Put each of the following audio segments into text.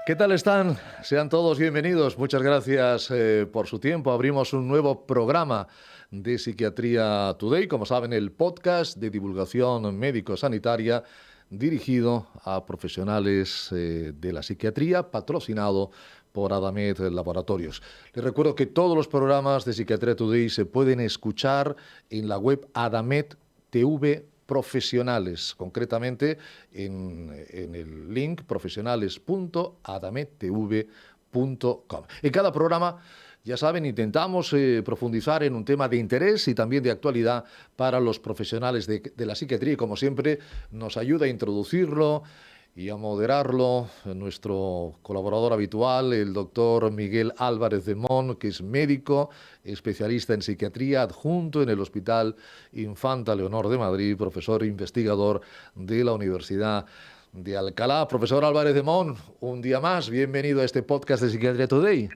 ¿Qué tal están? Sean todos bienvenidos. Muchas gracias por su tiempo. Abrimos un nuevo programa de Psiquiatría Today, como saben, el podcast de divulgación médico-sanitaria dirigido a profesionales de la psiquiatría, patrocinado por Adamed Laboratorios. Les recuerdo que todos los programas de Psiquiatría Today se pueden escuchar en la web Adamed TV profesionales, concretamente en el link profesionales.adamedtv.com. En cada programa, ya saben, intentamos profundizar en un tema de interés y también de actualidad para los profesionales de la psiquiatría y, como siempre, nos ayuda a introducirlo y a moderarlo nuestro colaborador habitual, el doctor Miguel Álvarez de Mon, que es médico, especialista en psiquiatría, adjunto en el Hospital Infanta Leonor de Madrid, profesor e investigador de la Universidad de Alcalá. Profesor Álvarez de Mon, un día más, bienvenido a este podcast de Psiquiatría Today.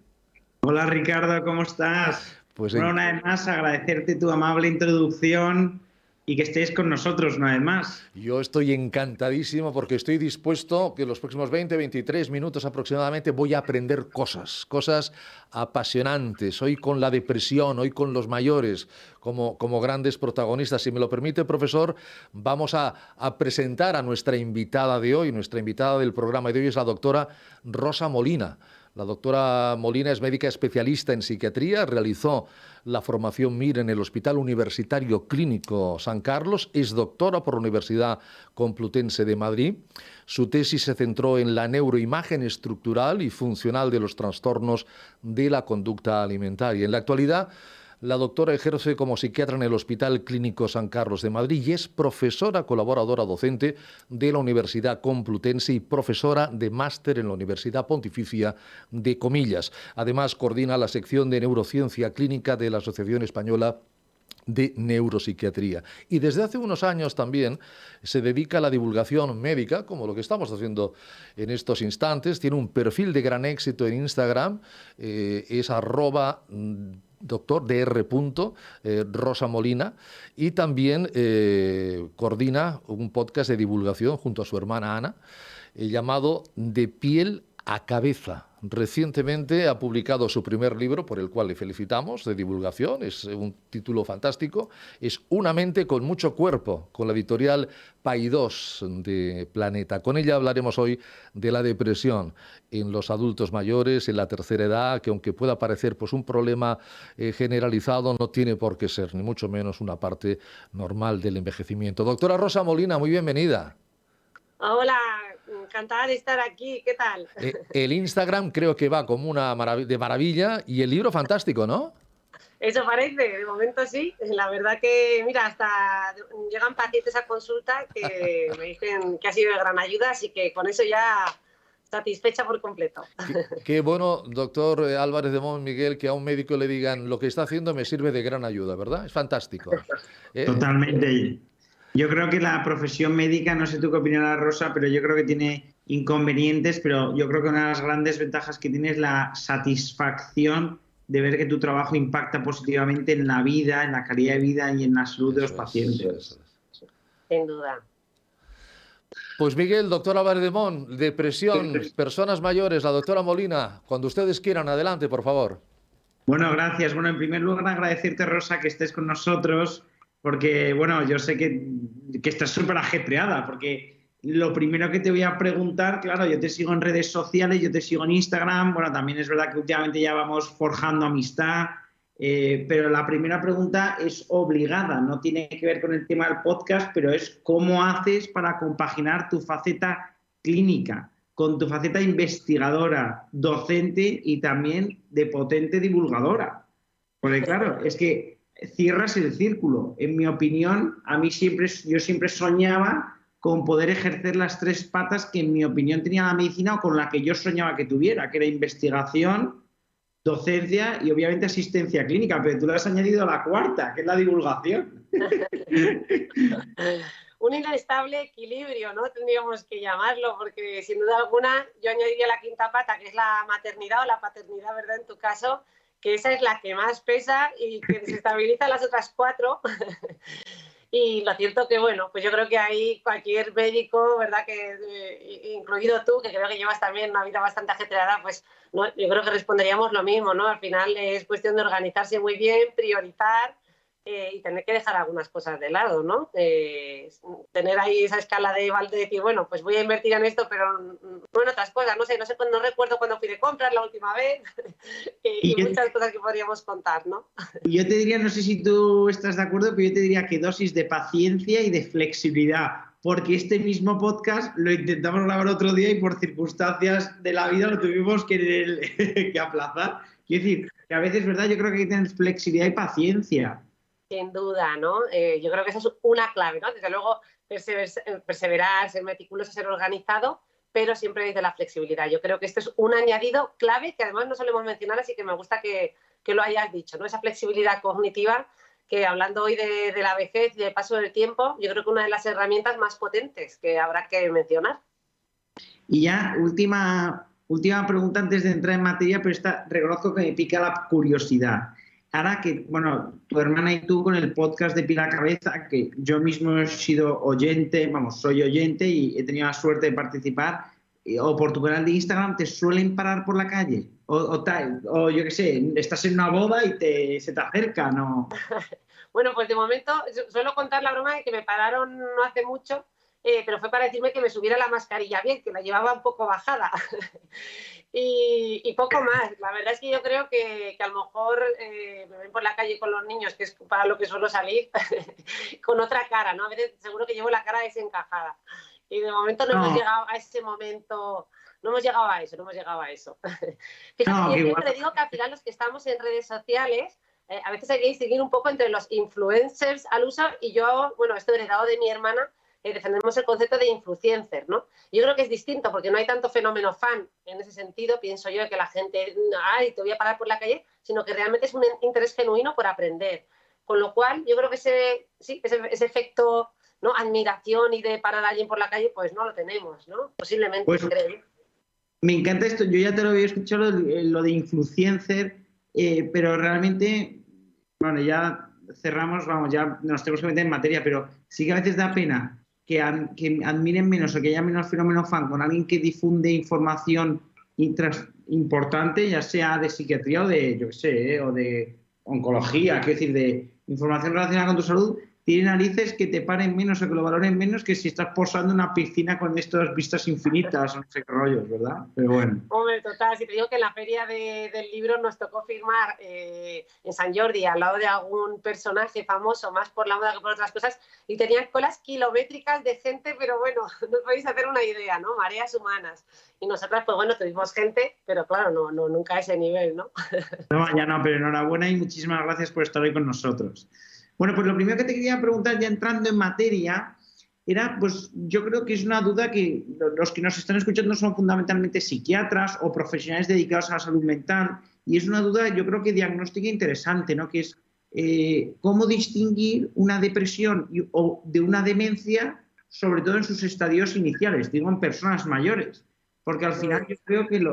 Hola Ricardo, ¿cómo estás? Pues Bueno, una vez más agradecerte tu amable introducción y que estés con nosotros una vez más. Yo estoy encantadísimo porque estoy dispuesto que en los próximos 20-23 minutos aproximadamente voy a aprender cosas apasionantes. Hoy con la depresión, hoy con los mayores, como grandes protagonistas. Si me lo permite, profesor, vamos a presentar a nuestra invitada de hoy. Nuestra invitada del programa de hoy es la doctora Rosa Molina. La doctora Molina es médica especialista en psiquiatría, realizó la formación MIR en el Hospital Universitario Clínico San Carlos, es doctora por la Universidad Complutense de Madrid. Su tesis se centró en la neuroimagen estructural y funcional de los trastornos de la conducta alimentaria. En la actualidad, la doctora ejerce como psiquiatra en el Hospital Clínico San Carlos de Madrid y es profesora colaboradora docente de la Universidad Complutense y profesora de máster en la Universidad Pontificia de Comillas. Además, coordina la sección de neurociencia clínica de la Asociación Española de Neuropsiquiatría. Y desde hace unos años también se dedica a la divulgación médica, como lo que estamos haciendo en estos instantes. Tiene un perfil de gran éxito en Instagram, es @Dr. Rosa Molina, y también coordina un podcast de divulgación junto a su hermana Ana, llamado De piel a cabeza. Recientemente ha publicado su primer libro, por el cual le felicitamos, de divulgación. Es un título fantástico. Es Una mente con mucho cuerpo, con la editorial Paidós de Planeta. Con ella hablaremos hoy de la depresión en los adultos mayores, en la tercera edad, que aunque pueda parecer pues un problema generalizado, no tiene por qué ser, ni mucho menos una parte normal del envejecimiento. Doctora Rosa Molina, muy bienvenida. Hola, encantada de estar aquí. ¿Qué tal? El Instagram creo que va como una de maravilla y el libro fantástico, ¿no? Eso parece, de momento sí. La verdad que, mira, hasta llegan pacientes a consulta que me dicen que ha sido de gran ayuda, así que con eso ya satisfecha por completo. Qué bueno, doctor Álvarez de Mon, Miguel, que a un médico le digan lo que está haciendo me sirve de gran ayuda, ¿verdad? Es fantástico. Totalmente. Yo creo que la profesión médica, no sé tú qué opinarás, Rosa, pero yo creo que tiene inconvenientes, pero yo creo que una de las grandes ventajas que tiene es la satisfacción de ver que tu trabajo impacta positivamente en la vida, en la calidad de vida y en la salud de los pacientes. Sin duda. Pues Miguel, doctor Álvarez de Mon, depresión, personas mayores, la doctora Molina, cuando ustedes quieran, adelante, por favor. Bueno, gracias. Bueno, en primer lugar agradecerte, Rosa, que estés con nosotros, porque, bueno, yo sé que estás súper ajetreada, porque lo primero que te voy a preguntar, claro, yo te sigo en redes sociales, yo te sigo en Instagram, bueno, también es verdad que últimamente ya vamos forjando amistad, pero la primera pregunta es obligada, no tiene que ver con el tema del podcast, pero es ¿cómo haces para compaginar tu faceta clínica con tu faceta investigadora, docente y también de potente divulgadora? Porque claro, es que cierras el círculo. En mi opinión, yo siempre soñaba con poder ejercer las tres patas que en mi opinión tenía la medicina o con la que yo soñaba que tuviera, que era investigación, docencia y obviamente asistencia clínica, pero tú le has añadido la cuarta, que es la divulgación. Un inestable equilibrio, ¿no? Tendríamos que llamarlo, porque sin duda alguna yo añadiría la quinta pata, que es la maternidad o la paternidad, ¿verdad? En tu caso, que esa es la que más pesa y que desestabiliza las otras cuatro. Y lo cierto que, bueno, pues yo creo que ahí cualquier médico, ¿verdad? Incluido tú, que creo que llevas también una vida bastante ajetreada, pues no, yo creo que responderíamos lo mismo, ¿no? Al final es cuestión de organizarse muy bien, priorizar y tener que dejar algunas cosas de lado, ¿no? Tener ahí esa escala de decir, bueno, pues voy a invertir en esto, pero no en otras cosas, no sé, no recuerdo cuándo fui de compras la última vez Y y yo, muchas cosas que podríamos contar, ¿no? y yo te diría, no sé si tú estás de acuerdo, pero yo te diría que dosis de paciencia y de flexibilidad, porque este mismo podcast lo intentamos grabar otro día y por circunstancias de la vida lo tuvimos que aplazar. Quiero decir, que a veces, ¿verdad? Yo creo que hay que tener flexibilidad y paciencia. Sin duda, ¿no? Yo creo que esa es una clave, ¿no? Desde luego, perseverar, ser meticuloso, ser organizado, pero siempre desde la flexibilidad. Yo creo que esto es un añadido clave que además no solemos mencionar, así que me gusta que lo hayas dicho, ¿no? Esa flexibilidad cognitiva que hablando hoy de la vejez y del paso del tiempo, yo creo que una de las herramientas más potentes que habrá que mencionar. Y ya, última pregunta antes de entrar en materia, pero esta reconozco que me pica la curiosidad. Ahora que, bueno, tu hermana y tú con el podcast de Pila Cabeza, que yo mismo he sido oyente, vamos, soy oyente y he tenido la suerte de participar, o por tu canal de Instagram, ¿te suelen parar por la calle? O yo qué sé, estás en una boda y se te acercan, ¿no? Bueno, pues de momento suelo contar la broma de que me pararon no hace mucho, pero fue para decirme que me subiera la mascarilla bien, que la llevaba un poco bajada. Y poco más. La verdad es que yo creo que a lo mejor me ven por la calle con los niños, que es para lo que suelo salir, con otra cara, ¿no? A veces seguro que llevo la cara desencajada. Y de momento no hemos No, llegado a ese momento, no hemos llegado a eso, no hemos llegado a eso. Fíjate no, que que yo igual. siempre digo que al final los que estamos en redes sociales, a veces hay que distinguir un poco entre los influencers al uso y yo, bueno, esto heredado de mi hermana, defendemos el concepto de influencer, ¿no? Yo creo que es distinto porque no hay tanto fenómeno fan en ese sentido, pienso yo, que la gente, ay, te voy a parar por la calle, sino que realmente es un interés genuino por aprender. Con lo cual, yo creo que ese efecto, ¿no? Admiración y de parar a alguien por la calle, pues no lo tenemos, ¿no? Posiblemente, Pues creo. me encanta esto, yo ya te lo había escuchado, lo de influencer, pero realmente, bueno, ya cerramos, vamos, ya nos tenemos que meter en materia, pero sí que a veces da pena que admiren menos o que haya menos fenómeno fan con alguien que difunde información importante, ya sea de psiquiatría o de, yo qué sé, o de oncología, quiero decir, de información relacionada con tu salud, tiene narices que te paren menos o que lo valoren menos que si estás posando en una piscina con estas vistas infinitas o no sé qué rollos, ¿verdad? Pero bueno. Hombre, total, si te digo que en la feria del libro nos tocó firmar en San Jordi al lado de algún personaje famoso, más por la moda que por otras cosas, y tenían colas kilométricas de gente, pero bueno, no os podéis hacer una idea, ¿no? Mareas humanas. Y nosotras, pues bueno, tuvimos gente, pero claro, nunca a ese nivel, ¿no? No, ya no, pero enhorabuena y muchísimas gracias por estar hoy con nosotros. Bueno, pues lo primero que te quería preguntar, ya entrando en materia, era, pues yo creo que es una duda que los que nos están escuchando son fundamentalmente psiquiatras o profesionales dedicados a la salud mental, y es una duda, yo creo que diagnóstica interesante, ¿no? Que es cómo distinguir una depresión o de una demencia, sobre todo en sus estadios iniciales, digo en personas mayores, porque al final yo creo que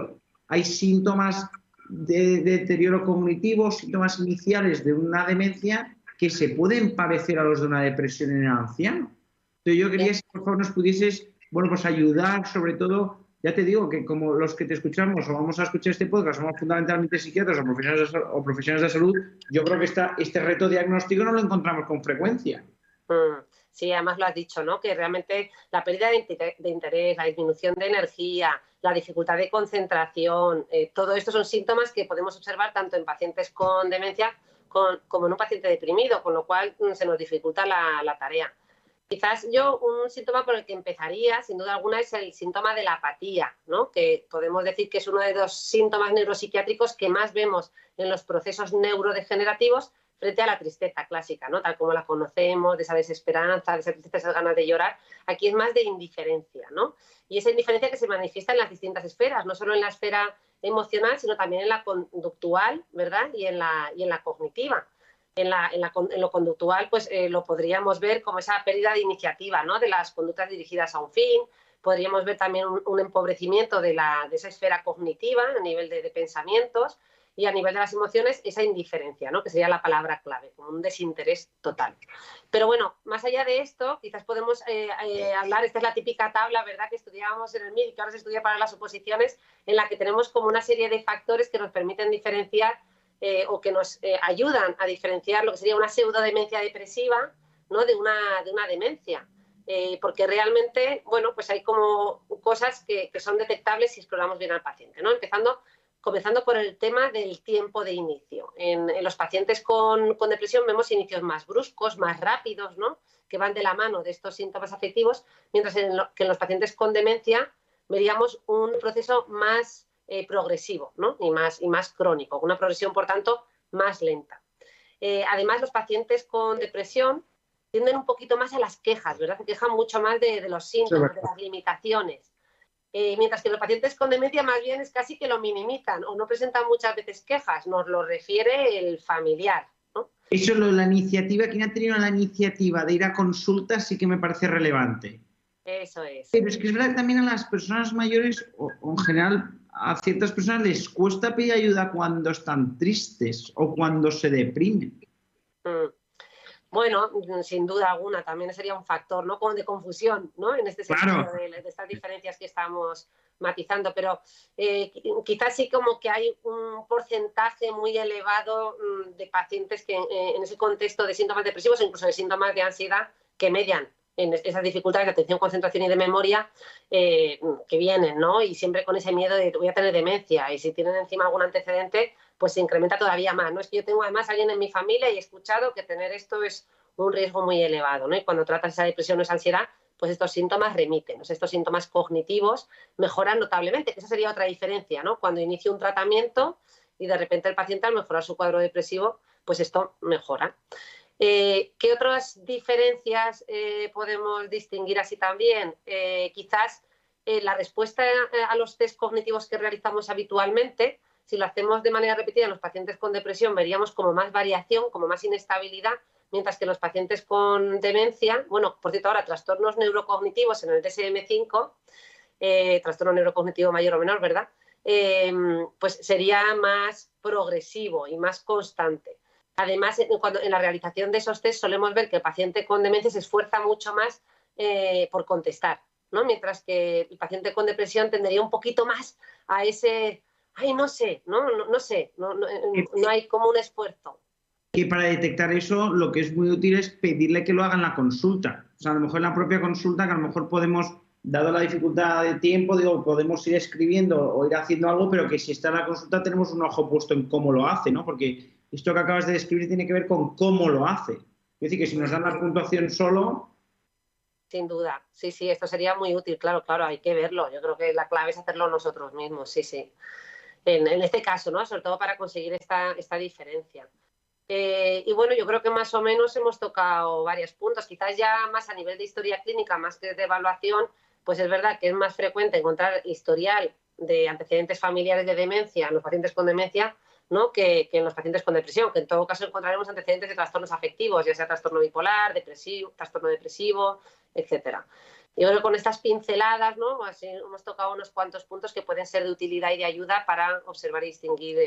hay síntomas de deterioro cognitivo, síntomas iniciales de una demencia que se pueden parecer a los de una depresión en el anciano. Entonces yo quería, si por favor nos pudieses, bueno, pues ayudar, sobre todo, ya te digo que como los que te escuchamos o vamos a escuchar este podcast somos fundamentalmente psiquiatras o profesionales de salud, yo creo que este reto diagnóstico no lo encontramos con frecuencia. Sí, además lo has dicho, ¿no? Que realmente la pérdida de interés, la disminución de energía, la dificultad de concentración, todo esto son síntomas que podemos observar tanto en pacientes con demencia como en un paciente deprimido, con lo cual se nos dificulta la tarea. Quizás yo un síntoma por el que empezaría, sin duda alguna, es el síntoma de la apatía, ¿no? Que podemos decir que es uno de los síntomas neuropsiquiátricos que más vemos en los procesos neurodegenerativos frente a la tristeza clásica, ¿no? Tal como la conocemos, de esa desesperanza, de esa tristeza, esas ganas de llorar. Aquí es más de indiferencia, ¿no? Y esa indiferencia que se manifiesta en las distintas esferas, no solo en la esfera emocional, sino también en la conductual, ¿verdad? Y en la cognitiva. En lo conductual, pues lo podríamos ver como esa pérdida de iniciativa, ¿no? De las conductas dirigidas a un fin. Podríamos ver también un empobrecimiento de esa esfera cognitiva a nivel de pensamientos. y a nivel de las emociones esa indiferencia, ¿no? Que sería la palabra clave, como un desinterés total. Pero bueno, más allá de esto, quizás podemos hablar, esta es la típica tabla, ¿verdad?, que estudiábamos en el MIR y que ahora se estudia para las oposiciones, en la que tenemos como una serie de factores que nos permiten diferenciar o que nos ayudan a diferenciar lo que sería una pseudodemencia depresiva, ¿no?, de una demencia. Porque realmente, bueno, pues hay como cosas que son detectables si exploramos bien al paciente, ¿no? Comenzando por el tema del tiempo de inicio. En los pacientes con depresión vemos inicios más bruscos, más rápidos, ¿no?, que van de la mano de estos síntomas afectivos, mientras que en los pacientes con demencia veríamos un proceso más progresivo, ¿no?, y más crónico, una progresión, por tanto, más lenta. Además, los pacientes con depresión tienden un poquito más a las quejas, ¿verdad? Se quejan mucho más de los síntomas, de las limitaciones. Mientras que los pacientes con demencia más bien es casi que lo minimizan o no presentan muchas veces quejas, nos lo refiere el familiar, ¿no? Eso, la iniciativa, quien ha tenido la iniciativa de ir a consultas sí que me parece relevante. Eso es. Pero es que es verdad que también a las personas mayores, o en general a ciertas personas, les cuesta pedir ayuda cuando están tristes o cuando se deprimen. Bueno, sin duda alguna, también sería un factor, ¿no?, como de confusión, ¿no?, en este sentido, Claro. de estas diferencias que estamos matizando, pero quizás sí como que hay un porcentaje muy elevado de pacientes que en ese contexto de síntomas depresivos o incluso de síntomas de ansiedad que median en esas dificultades de atención, concentración y de memoria que vienen, ¿no? Y siempre con ese miedo de voy a tener demencia, y si tienen encima algún antecedente, pues se incrementa todavía más, ¿no? Es que yo tengo además a alguien en mi familia y he escuchado que tener esto es un riesgo muy elevado, ¿no? Y cuando tratas esa depresión o esa ansiedad, pues estos síntomas remiten, ¿no? Estos síntomas cognitivos mejoran notablemente, que esa sería otra diferencia, ¿no? Cuando inicio un tratamiento y de repente el paciente, al mejorar su cuadro depresivo, pues esto mejora. ¿Qué otras diferencias podemos distinguir así también? Quizás la respuesta a los test cognitivos que realizamos habitualmente, si lo hacemos de manera repetida en los pacientes con depresión, veríamos como más variación, como más inestabilidad, mientras que los pacientes con demencia, bueno, por cierto, ahora trastornos neurocognitivos en el DSM-5, trastorno neurocognitivo mayor o menor, ¿verdad? Pues sería más progresivo y más constante. Además, en la realización de esos test solemos ver que el paciente con demencia se esfuerza mucho más por contestar, ¿no? Mientras que el paciente con depresión tendería un poquito más a ese, ay, no sé, no sé, no hay como un esfuerzo. Que para detectar eso lo que es muy útil es pedirle que lo haga en la consulta. O sea, a lo mejor en la propia consulta, que a lo mejor podemos, dado la dificultad de tiempo, digo, podemos ir escribiendo o ir haciendo algo, pero que si está en la consulta tenemos un ojo puesto en cómo lo hace, ¿no? Porque esto que acabas de describir tiene que ver con cómo lo hace. Es decir, que si nos dan la puntuación solo... Sin duda, sí, esto sería muy útil, claro, hay que verlo. Yo creo que la clave es hacerlo nosotros mismos, sí. En este caso, ¿no? Sobre todo para conseguir esta diferencia. Y bueno, yo creo que más o menos hemos tocado varios puntos, quizás ya más a nivel de historia clínica, más que de evaluación, pues es verdad que es más frecuente encontrar historial de antecedentes familiares de demencia en los pacientes con demencia, ¿no?, que en los pacientes con depresión, que en todo caso encontraremos antecedentes de trastornos afectivos, ya sea trastorno bipolar, trastorno depresivo, etcétera. Yo creo que con estas pinceladas, ¿no?, así hemos tocado unos cuantos puntos que pueden ser de utilidad y de ayuda para observar y distinguir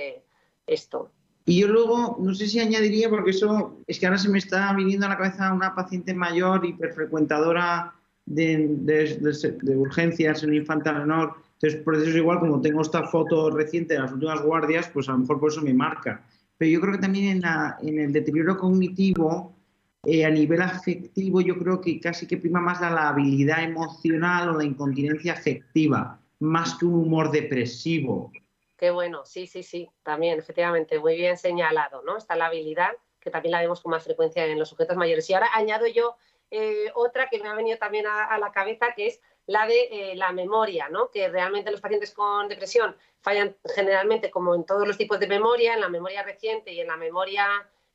esto. Y yo luego, no sé si añadiría, porque eso es que ahora se me está viniendo a la cabeza una paciente mayor, hiperfrecuentadora de urgencias en infantil menor. Entonces, por eso es igual, como tengo esta foto reciente de las últimas guardias, pues a lo mejor por eso me marca. Pero yo creo que también en el deterioro cognitivo, a nivel afectivo, yo creo que casi que prima más la habilidad emocional o la incontinencia afectiva, más que un humor depresivo. Qué bueno, sí, también, efectivamente, muy bien señalado, ¿no? Está la habilidad, que también la vemos con más frecuencia en los sujetos mayores. Y ahora añado yo otra que me ha venido también a la cabeza, que es la de la memoria, ¿no? Que realmente los pacientes con depresión fallan generalmente, como en todos los tipos de memoria, en la memoria reciente y en la memoria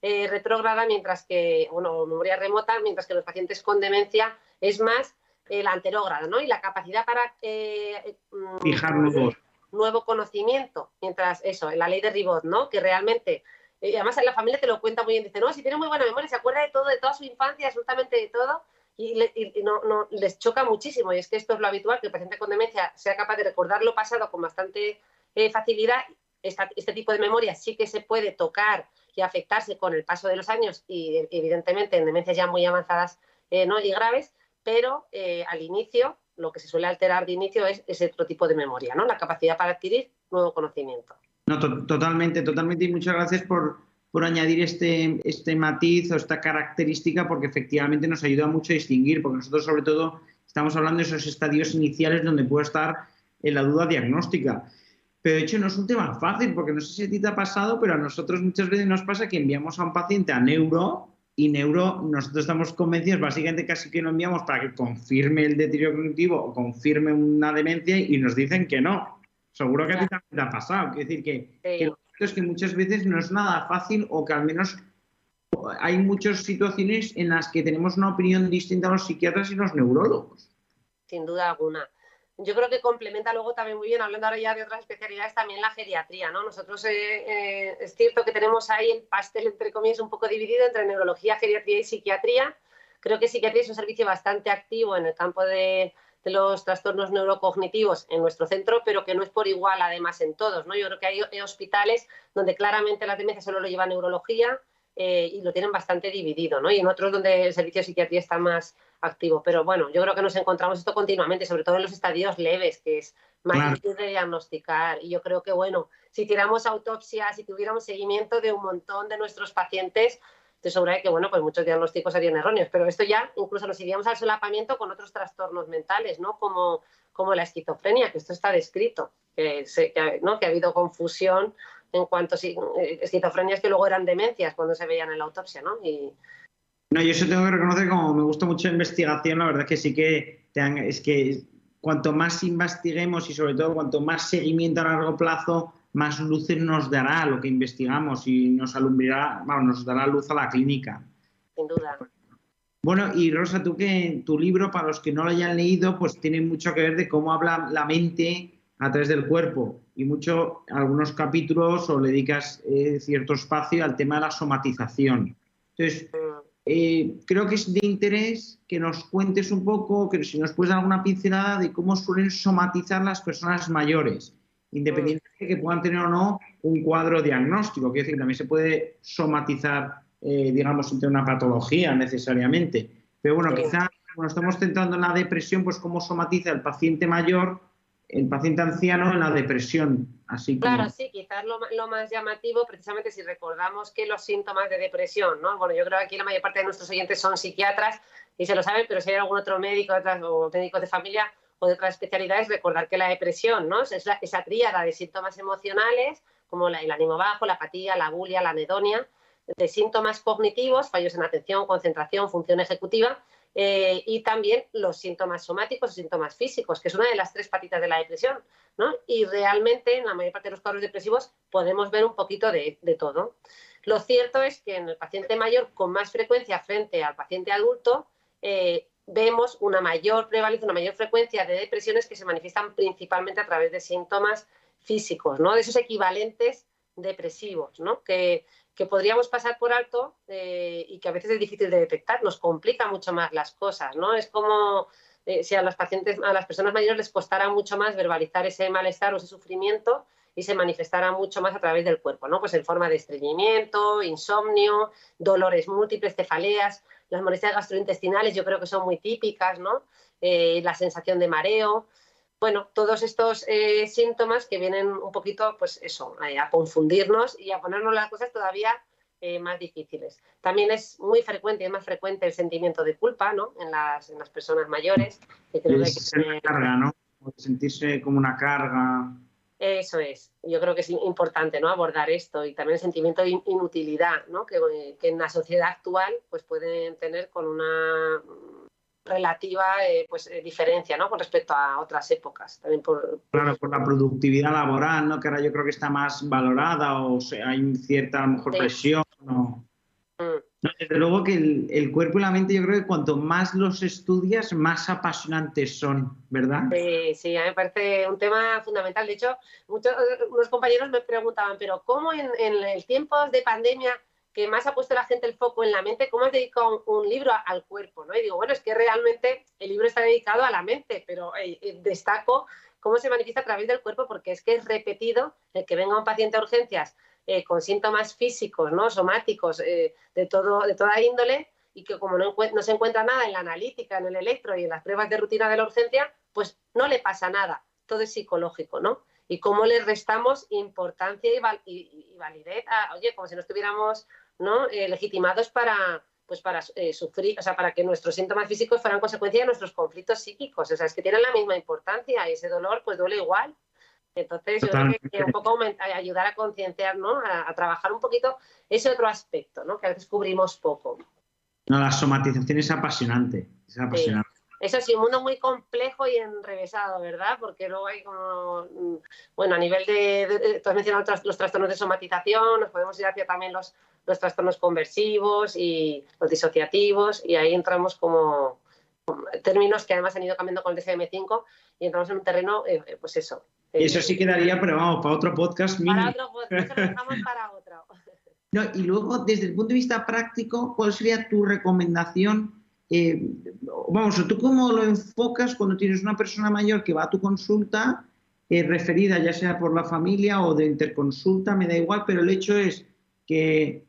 retrógrada, mientras que, bueno, memoria remota, mientras que los pacientes con demencia es más la anterógrada, ¿no? Y la capacidad para Fijar nuevo conocimiento, mientras eso, en la ley de Ribot, ¿no? Que realmente, además en la familia te lo cuenta muy bien, dice, no, si tiene muy buena memoria, se acuerda de todo, de toda su infancia, absolutamente de todo, y no les choca muchísimo, y es que esto es lo habitual, que el paciente con demencia sea capaz de recordar lo pasado con bastante facilidad, este tipo de memoria sí que se puede tocar y afectarse con el paso de los años y evidentemente en demencias ya muy avanzadas, ¿no? y graves, pero al inicio lo que se suele alterar de inicio es ese otro tipo de memoria, ¿no? La capacidad para adquirir nuevo conocimiento. No, totalmente, totalmente. Y muchas gracias por añadir este matiz o esta característica, porque efectivamente nos ayuda mucho a distinguir, porque nosotros sobre todo estamos hablando de esos estadios iniciales donde puede estar en la duda diagnóstica. Pero de hecho no es un tema fácil, porque no sé si a ti te ha pasado, pero a nosotros muchas veces nos pasa que enviamos a un paciente a neuro y neuro, nosotros estamos convencidos, básicamente casi que lo enviamos para que confirme el deterioro cognitivo o confirme una demencia y nos dicen que no. Seguro que a ti también te ha pasado. Es decir, que lo cierto es que muchas veces no es nada fácil o que al menos hay muchas situaciones en las que tenemos una opinión distinta a los psiquiatras y los neurólogos. Sin duda alguna. Yo creo que complementa luego también muy bien, hablando ahora ya de otras especialidades, también la geriatría, ¿no? Nosotros es cierto que tenemos ahí el pastel, entre comillas, un poco dividido entre neurología, geriatría y psiquiatría. Creo que psiquiatría es un servicio bastante activo en el campo de los trastornos neurocognitivos en nuestro centro, pero que no es por igual además en todos, ¿no? Yo creo que hay hospitales donde claramente la demencia solo lo lleva neurología y lo tienen bastante dividido, ¿no? Y en otros donde el servicio de psiquiatría está más activo. Pero bueno, yo creo que nos encontramos esto continuamente, sobre todo en los estadios leves, que es más difícil de diagnosticar. Y yo creo que, bueno, si hiciéramos autopsias, si tuviéramos seguimiento de un montón de nuestros pacientes, estoy segura de que, bueno, pues muchos diagnósticos serían erróneos. Pero esto ya incluso nos iríamos al solapamiento con otros trastornos mentales, ¿no? Como la esquizofrenia, que esto está descrito, ¿no? Que ha habido confusión en cuanto a esquizofrenias que luego eran demencias cuando se veían en la autopsia, ¿no? No, yo eso tengo que reconocer, como me gusta mucho la investigación, la verdad que sí que es que cuanto más investiguemos y sobre todo cuanto más seguimiento a largo plazo, más luces nos dará lo que investigamos y nos alumbrará, bueno, nos dará luz a la clínica. Sin duda. Bueno, y Rosa, tú que tu libro, para los que no lo hayan leído, pues tiene mucho que ver de cómo habla la mente a través del cuerpo y mucho, algunos capítulos o le dedicas cierto espacio al tema de la somatización. Entonces, creo que es de interés que nos cuentes un poco, que si nos puedes dar alguna pincelada de cómo suelen somatizar las personas mayores, independientemente de que puedan tener o no un cuadro diagnóstico. Quiero decir, también se puede somatizar, digamos, entre una patología necesariamente. Pero bueno, quizá cuando estamos centrando en la depresión, pues cómo somatiza el paciente mayor, el paciente anciano en la depresión. Así como... Claro, sí, quizás lo más llamativo, precisamente si recordamos que los síntomas de depresión, ¿no? Bueno, yo creo que aquí la mayor parte de nuestros oyentes son psiquiatras y se lo saben, pero si hay algún otro médico o médicos de familia o de otras especialidades, recordar que la depresión, ¿no? Es esa tríada de síntomas emocionales, como el ánimo bajo, la apatía, la bulia, la anedonia, de síntomas cognitivos, fallos en atención, concentración, función ejecutiva, y también los síntomas somáticos o síntomas físicos, que es una de las tres patitas de la depresión, ¿no? Y realmente en la mayor parte de los cuadros depresivos podemos ver un poquito de todo. Lo cierto es que en el paciente mayor, con más frecuencia frente al paciente adulto, vemos una mayor prevalencia, una mayor frecuencia de depresiones que se manifiestan principalmente a través de síntomas físicos, ¿no? De esos equivalentes depresivos, ¿no? Que podríamos pasar por alto y que a veces es difícil de detectar, nos complica mucho más las cosas, ¿no? Es como si a los pacientes, a las personas mayores les costara mucho más verbalizar ese malestar o ese sufrimiento y se manifestara mucho más a través del cuerpo, ¿no? Pues en forma de estreñimiento, insomnio, dolores múltiples, cefaleas, las molestias gastrointestinales yo creo que son muy típicas, ¿no? La sensación de mareo. Bueno, todos estos síntomas que vienen un poquito, pues eso, a confundirnos y a ponernos las cosas todavía más difíciles. También es muy frecuente, es más frecuente el sentimiento de culpa, ¿no? En las personas mayores. Que creo que una carga, ¿no? Sentirse como una carga. Eso es. Yo creo que es importante, ¿no? Abordar esto y también el sentimiento de inutilidad, ¿no? Que en la sociedad actual pues pueden tener con una relativa diferencia, ¿no? Con respecto a otras épocas. También Claro, por la productividad laboral, ¿no? Que ahora yo creo que está más valorada o hay cierta, a lo mejor, presión. ¿No? No, desde luego que el cuerpo y la mente yo creo que cuanto más los estudias, más apasionantes son, ¿verdad? Sí, a mí me parece un tema fundamental. De hecho, unos compañeros me preguntaban, pero ¿cómo en el tiempo de pandemia que más ha puesto la gente el foco en la mente, cómo has dedicado un libro al cuerpo, ¿no? Y digo, bueno, es que realmente el libro está dedicado a la mente, pero destaco cómo se manifiesta a través del cuerpo, porque es que es repetido el que venga un paciente a urgencias con síntomas físicos, ¿no? Somáticos, de toda índole, y que como no se encuentra nada en la analítica, en el electro y en las pruebas de rutina de la urgencia, pues no le pasa nada, todo es psicológico, ¿no? Y cómo le restamos importancia y validez oye, como si no estuviéramos, ¿no? Legitimados para sufrir, o sea, para que nuestros síntomas físicos fueran consecuencia de nuestros conflictos psíquicos, o sea, es que tienen la misma importancia y ese dolor pues duele igual. Entonces yo creo que un poco ayudar a concienciar, ¿no? A trabajar un poquito ese otro aspecto, ¿no? Que a veces cubrimos poco. No, la somatización es apasionante, es apasionante. Sí. Eso sí, un mundo muy complejo y enrevesado, ¿verdad? Porque luego hay como, bueno, a nivel tú has mencionado los trastornos de somatización, nos podemos ir hacia también los trastornos conversivos y los disociativos, y ahí entramos como términos que además han ido cambiando con el DSM-5 y entramos en un terreno, pues eso. Y eso sí quedaría, pero vamos, para otro podcast mínimo. Para otro podcast, eso lo dejamos para otro. No, y luego, desde el punto de vista práctico, ¿cuál sería tu recomendación? Vamos, ¿tú cómo lo enfocas cuando tienes una persona mayor que va a tu consulta, referida ya sea por la familia o de interconsulta, me da igual, pero el hecho es que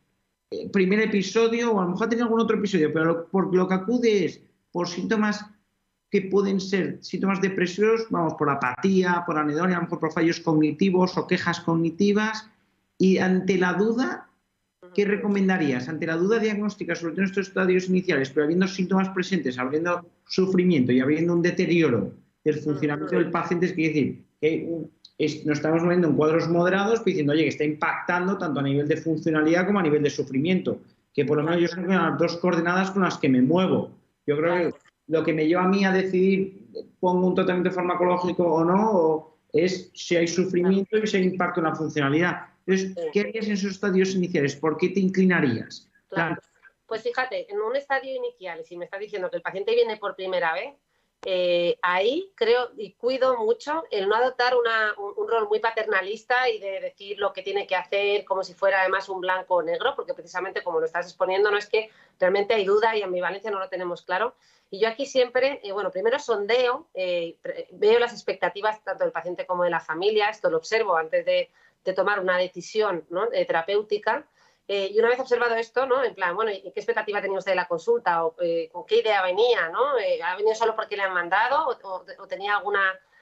el primer episodio, o a lo mejor tiene algún otro episodio, pero por lo que acude es por síntomas que pueden ser síntomas depresivos, vamos, por apatía, por anedonia, a lo mejor por fallos cognitivos o quejas cognitivas, y ante la duda, ¿qué recomendarías? Ante la duda diagnóstica, sobre todo en estos estadios iniciales, pero habiendo síntomas presentes, habiendo sufrimiento y habiendo un deterioro del funcionamiento del paciente, es decir, que nos estamos moviendo en cuadros moderados, diciendo, oye, que está impactando tanto a nivel de funcionalidad como a nivel de sufrimiento, que por lo menos yo son las dos coordenadas con las que me muevo. Yo creo que lo que me lleva a mí a decidir, pongo un tratamiento farmacológico o no, es si hay sufrimiento y si hay impacto en la funcionalidad. Entonces, ¿qué harías en esos estadios iniciales? ¿Por qué te inclinarías? Claro. Pues fíjate, en un estadio inicial, si me estás diciendo que el paciente viene por primera vez, ahí creo y cuido mucho el no adoptar un rol muy paternalista y de decir lo que tiene que hacer como si fuera además un blanco o negro, porque precisamente como lo estás exponiendo, no es que realmente hay duda y ambivalencia, no lo tenemos claro. Y yo aquí siempre, bueno, primero sondeo, veo las expectativas tanto del paciente como de la familia, esto lo observo antes de tomar una decisión, ¿no? Terapéutica. Y una vez observado esto, ¿no? En plan, bueno, ¿y qué expectativa tenía usted de la consulta? ¿O con qué idea venía? ¿No? ¿Ha venido solo porque le han mandado o tenía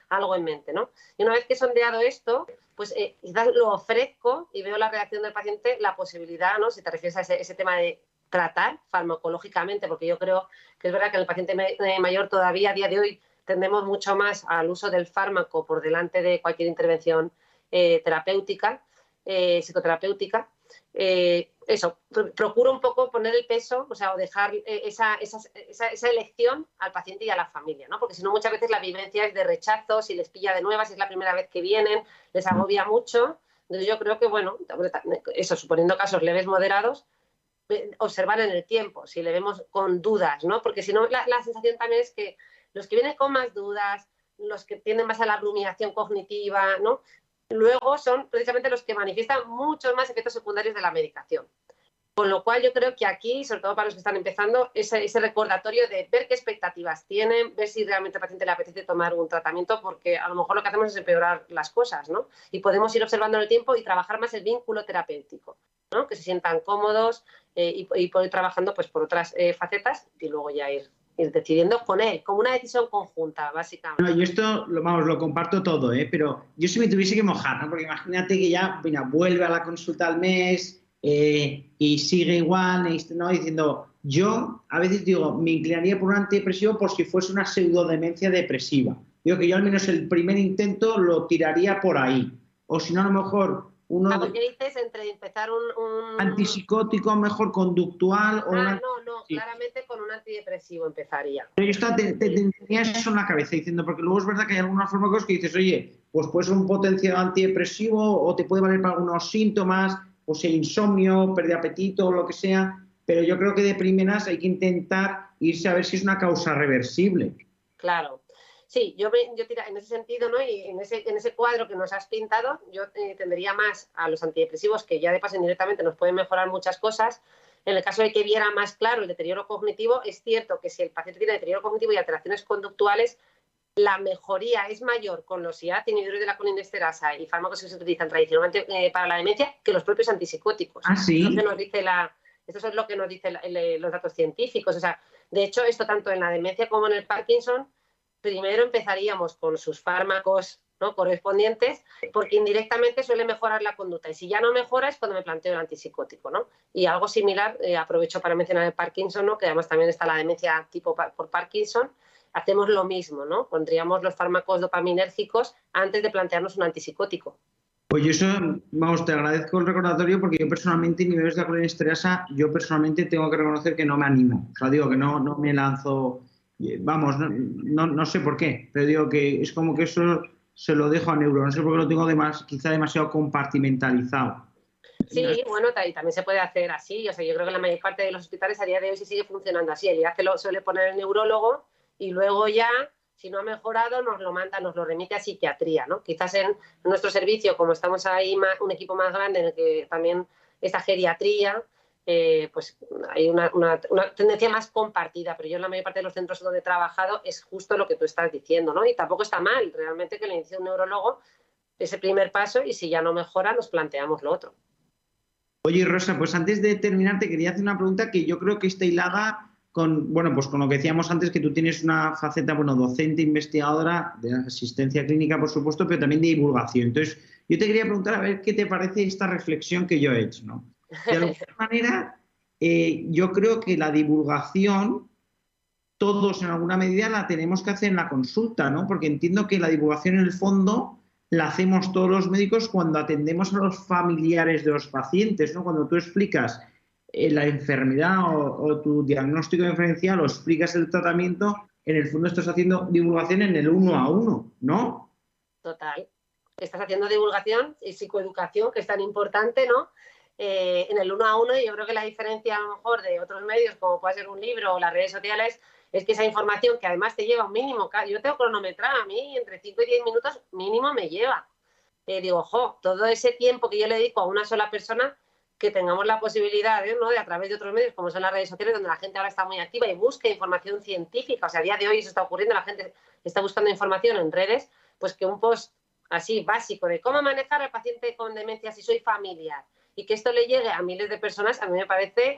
algo en mente? ¿No? Y una vez que he sondeado esto, pues quizás lo ofrezco y veo la reacción del paciente, la posibilidad, ¿no? Si te refieres a ese tema de tratar farmacológicamente, porque yo creo que es verdad que en el paciente mayor todavía a día de hoy tendemos mucho más al uso del fármaco por delante de cualquier intervención terapéutica, psicoterapéutica. Eso, procuro un poco poner el peso, o sea, o dejar esa elección al paciente y a la familia, ¿no? Porque si no, muchas veces la vivencia es de rechazo, si les pilla de nuevas, si es la primera vez que vienen, les agobia mucho. Entonces yo creo que, bueno, eso, suponiendo casos leves, moderados, observar en el tiempo, si le vemos con dudas, ¿no? Porque si no, la sensación también es que los que vienen con más dudas, los que tienden más a la rumiación cognitiva, ¿no? Luego son precisamente los que manifiestan muchos más efectos secundarios de la medicación. Con lo cual yo creo que aquí, sobre todo para los que están empezando, ese recordatorio de ver qué expectativas tienen, ver si realmente al paciente le apetece tomar un tratamiento, porque a lo mejor lo que hacemos es empeorar las cosas, ¿no? Y podemos ir observando en el tiempo y trabajar más el vínculo terapéutico, ¿no? Que se sientan cómodos y poder ir trabajando pues, por otras facetas y luego ya ir decidiendo con él, como una decisión conjunta, básicamente. No, yo esto, lo comparto todo, pero yo si me tuviese que mojar, ¿no? Porque imagínate que ya, mira, vuelve a la consulta al mes y sigue igual, ¿no? Diciendo, yo a veces digo, me inclinaría por un antidepresivo por si fuese una pseudodemencia depresiva. Digo que yo al menos el primer intento lo tiraría por ahí. O si no, a lo mejor uno... ¿Qué dices entre empezar un antipsicótico, mejor conductual? No, sí. Claramente con un antidepresivo empezaría. Pero yo tenía eso en la cabeza diciendo, porque luego es verdad que hay algunos fármacos que dices, oye, pues puede ser un potencial antidepresivo o te puede valer para algunos síntomas, o sea, insomnio, pérdida de apetito o lo que sea, pero yo creo que de primeras hay que intentar irse a ver si es una causa reversible. Claro. Sí, yo en ese sentido, ¿no? Y en ese cuadro que nos has pintado, yo tendería más a los antidepresivos, que ya de paso indirectamente nos pueden mejorar muchas cosas. En el caso de que viera más claro el deterioro cognitivo, es cierto que si el paciente tiene deterioro cognitivo y alteraciones conductuales, la mejoría es mayor con los IAT, inhibidores de la colinesterasa y fármacos que se utilizan tradicionalmente para la demencia que los propios antipsicóticos. Ah, sí. Esto es lo que nos dicen los datos científicos. O sea, de hecho, esto tanto en la demencia como en el Parkinson, primero empezaríamos con sus fármacos, ¿no?, correspondientes, porque indirectamente suele mejorar la conducta. Y si ya no mejora es cuando me planteo el antipsicótico, ¿no? Y algo similar, aprovecho para mencionar el Parkinson, ¿no?, que además también está la demencia tipo por Parkinson. Hacemos lo mismo, ¿no? Pondríamos los fármacos dopaminérgicos antes de plantearnos un antipsicótico. Pues yo eso, vamos, te agradezco el recordatorio porque yo personalmente, niveles de la colinesterasa, yo personalmente tengo que reconocer que no me animo. O sea, digo que no me lanzo, vamos, no sé por qué, pero digo que es como que eso se lo dejo a neuro, no sé por qué lo tengo quizá demasiado compartimentalizado. Sí, bueno, y también se puede hacer así. O sea, yo creo que la mayor parte de los hospitales a día de hoy sí sigue funcionando así. El IAC lo suele poner el neurólogo y luego ya, si no ha mejorado, nos lo remite a psiquiatría, ¿no? Quizás en nuestro servicio, como estamos ahí un equipo más grande en el que también está geriatría, pues hay una tendencia más compartida, pero yo en la mayor parte de los centros donde he trabajado es justo lo que tú estás diciendo, ¿no? Y tampoco está mal realmente que le inicie un neurólogo ese primer paso y si ya no mejora, nos planteamos lo otro. Oye, Rosa, pues antes de terminar te quería hacer una pregunta que yo creo que está hilada con, bueno, pues con lo que decíamos antes, que tú tienes una faceta, bueno, docente, investigadora, de asistencia clínica, por supuesto, pero también de divulgación. Entonces, yo te quería preguntar a ver qué te parece esta reflexión que yo he hecho, ¿no? De alguna manera, yo creo que la divulgación, todos en alguna medida la tenemos que hacer en la consulta, ¿no? Porque entiendo que la divulgación en el fondo la hacemos todos los médicos cuando atendemos a los familiares de los pacientes, ¿no? Cuando tú explicas la enfermedad o tu diagnóstico diferencial o explicas el tratamiento, en el fondo estás haciendo divulgación en el 1 a 1, ¿no? Total. Estás haciendo divulgación y psicoeducación, que es tan importante, ¿no? En el 1 a 1, y yo creo que la diferencia a lo mejor de otros medios, como puede ser un libro o las redes sociales, es que esa información que además te lleva un mínimo, yo tengo cronometrada, a mí entre 5 y 10 minutos mínimo me lleva. Digo, ojo, todo ese tiempo que yo le dedico a una sola persona, que tengamos la posibilidad, ¿no?, de a través de otros medios, como son las redes sociales, donde la gente ahora está muy activa y busca información científica. O sea, a día de hoy eso está ocurriendo, la gente está buscando información en redes, pues que un post así básico de cómo manejar al paciente con demencia si soy familiar y que esto le llegue a miles de personas, a mí me parece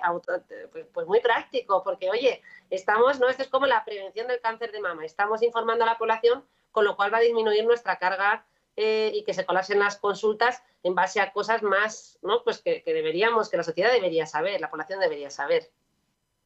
pues muy práctico, porque oye, estamos, ¿no? Esto es como la prevención del cáncer de mama, estamos informando a la población, con lo cual va a disminuir nuestra carga y que se colapsen las consultas en base a cosas más, ¿no?, pues que deberíamos, que la sociedad debería saber, la población debería saber.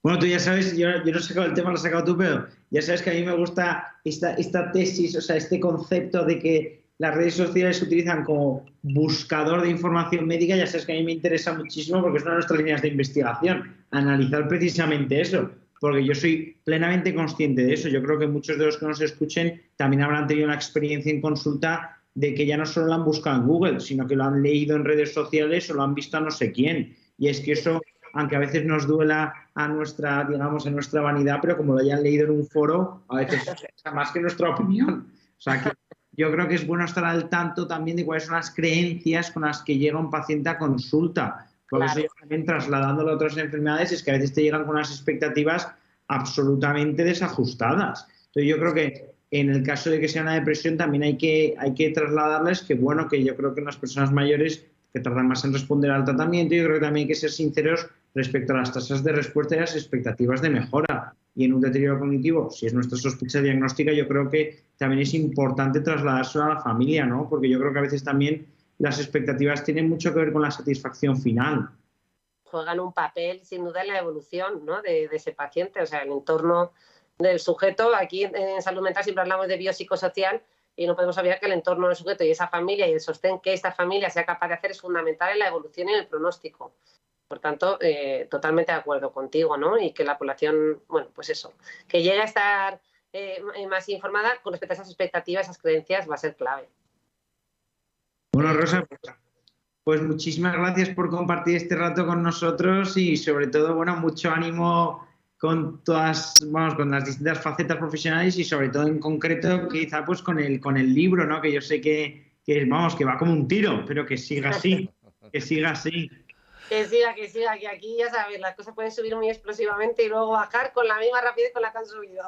Bueno, tú ya sabes, yo no he sacado el tema, lo has sacado tú, pero ya sabes que a mí me gusta esta tesis, o sea, este concepto de que las redes sociales se utilizan como buscador de información médica. Ya sabes que a mí me interesa muchísimo porque es una de nuestras líneas de investigación, analizar precisamente eso, porque yo soy plenamente consciente de eso. Yo creo que muchos de los que nos escuchen también habrán tenido una experiencia en consulta de que ya no solo lo han buscado en Google, sino que lo han leído en redes sociales o lo han visto a no sé quién. Y es que eso, aunque a veces nos duela a nuestra, digamos, a nuestra vanidad, pero como lo hayan leído en un foro, a veces es más que nuestra opinión. O sea, que yo creo que es bueno estar al tanto también de cuáles son las creencias con las que llega un paciente a consulta. Por Claro. eso también trasladándolo a otras enfermedades, es que a veces te llegan con unas expectativas absolutamente desajustadas. Entonces yo creo que en el caso de que sea una depresión también hay que trasladarles que, bueno, que yo creo que en las personas mayores que tardan más en responder al tratamiento, yo creo que también hay que ser sinceros respecto a las tasas de respuesta y las expectativas de mejora. Y en un deterioro cognitivo, si es nuestra sospecha diagnóstica, yo creo que también es importante trasladárselo a la familia, ¿no? Porque yo creo que a veces también las expectativas tienen mucho que ver con la satisfacción final. Juegan un papel, sin duda, en la evolución, ¿no?, de ese paciente. O sea, el entorno del sujeto. Aquí en salud mental siempre hablamos de biopsicosocial y no podemos olvidar que el entorno del sujeto y esa familia y el sostén que esta familia sea capaz de hacer es fundamental en la evolución y en el pronóstico. Por tanto, totalmente de acuerdo contigo, ¿no? Y que la población, bueno, pues eso, que llegue a estar más informada con respecto a esas expectativas, esas creencias, va a ser clave. Bueno, Rosa, pues muchísimas gracias por compartir este rato con nosotros y sobre todo, bueno, mucho ánimo con todas, vamos, con las distintas facetas profesionales y sobre todo en concreto quizá pues con el libro, ¿no? Que yo sé vamos, que va como un tiro, pero que siga así, que siga así. Que siga, que aquí ya sabes, las cosas pueden subir muy explosivamente y luego bajar con la misma rapidez con la que han subido.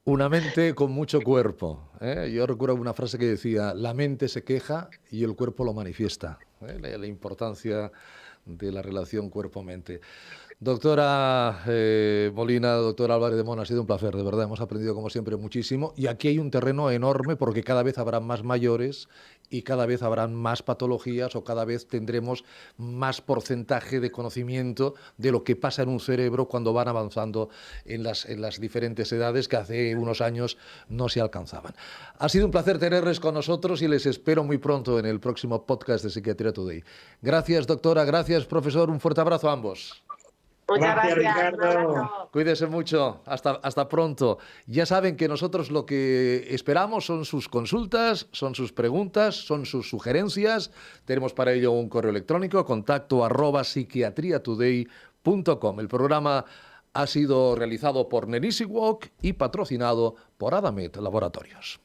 Una mente con mucho cuerpo, ¿eh? Yo recuerdo una frase que decía, la mente se queja y el cuerpo lo manifiesta, ¿eh? La importancia de la relación cuerpo-mente. Doctora Molina, doctora Álvarez de Mona, ha sido un placer, de verdad, hemos aprendido como siempre muchísimo y aquí hay un terreno enorme porque cada vez habrá más mayores y cada vez habrán más patologías o cada vez tendremos más porcentaje de conocimiento de lo que pasa en un cerebro cuando van avanzando en las diferentes edades que hace unos años no se alcanzaban. Ha sido un placer tenerles con nosotros y les espero muy pronto en el próximo podcast de Psiquiatría Today. Gracias, doctora, gracias, profesor, un fuerte abrazo a ambos. Muchas gracias, Ricardo. Cuídense mucho. Hasta pronto. Ya saben que nosotros lo que esperamos son sus consultas, son sus preguntas, son sus sugerencias. Tenemos para ello un correo electrónico, contacto@psiquiatriatoday.com. El programa ha sido realizado por Nenisi Walk y patrocinado por Adamet Laboratorios.